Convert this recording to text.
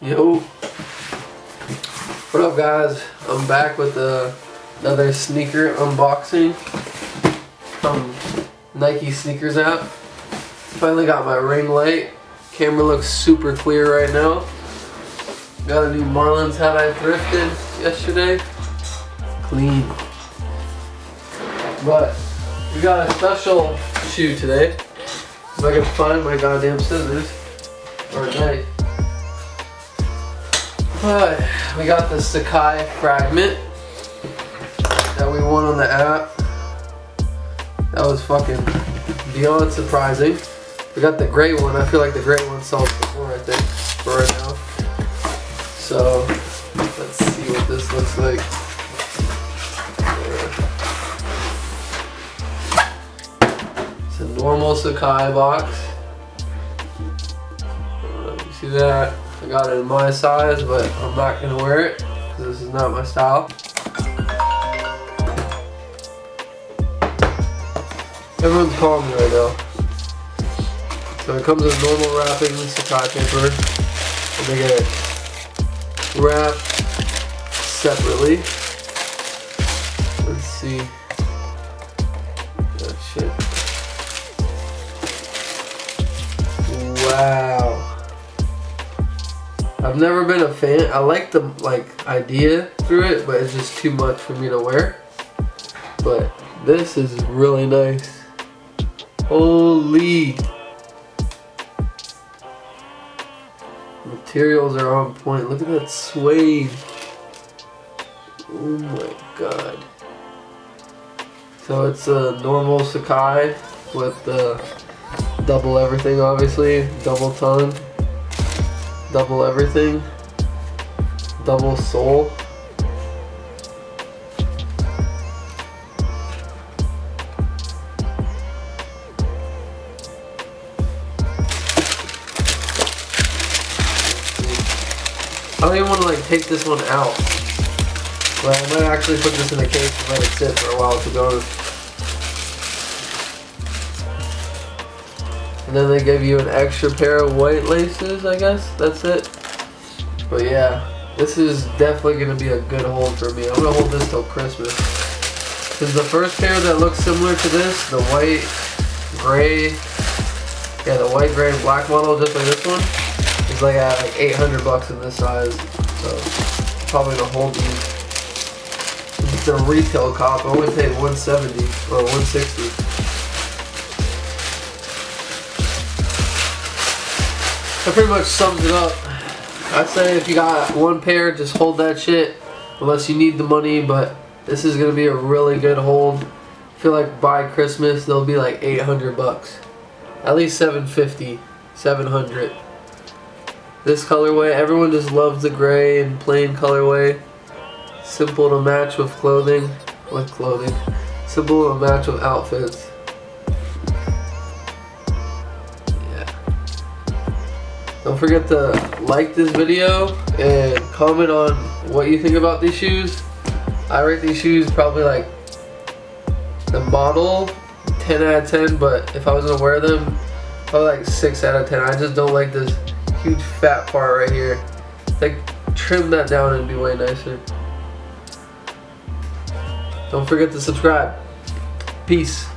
Yo, what up guys? I'm back with another sneaker unboxing from Nike Sneakers app. Finally got my ring light. Camera looks super clear right now. Got a new Marlins hat I thrifted yesterday. Clean. But we got a special shoe today. If I can find my goddamn scissors or knife. But we got the Sacai Fragment that we won on the app. That was fucking beyond surprising. We got the gray one. I feel like the gray one sells more, I think, for right now. So let's see what this looks like. It's a normal Sacai box. You see that? I got it in my size, but I'm not gonna wear it because this is not my style. Everyone's calling me right now. So it comes in normal wrapping, Sacai paper. I'm gonna get it wrapped separately. Let's see. That shit. Wow. I've never been a fan. I like the idea through it, but it's just too much for me to wear. But this is really nice. Holy. Materials are on point. Look at that suede. Oh my god. So it's a normal Sacai with the double everything, obviously. Double tongue. Double everything. Double sole. I don't even want to take this one out. But I might actually put this in a case and let it sit for a while to go. And then they give you an extra pair of white laces, I guess. That's it. But yeah, this is definitely going to be a good hold for me. I'm going to hold this till Christmas. Because the first pair that looks similar to this, the white, gray, yeah, the white, gray, and black model, just like this one, is at $800 in this size. So I'm probably going to hold these. It's a retail cop. I only paid $170 or $160. That pretty much sums it up. I'd say if you got one pair, just hold that shit unless you need the money, but this is gonna be a really good hold. I feel like by Christmas they'll be like $800. At least $750, $700. This colorway, everyone just loves the gray and plain colorway. Simple to match with clothing. Simple to match with outfits. Don't forget to like this video and comment on what you think about these shoes. I rate these shoes probably the model 10 out of 10, but if I was gonna wear them, probably 6 out of 10. I just don't like this huge fat part right here. Trim that down and be way nicer. Don't forget to subscribe. Peace.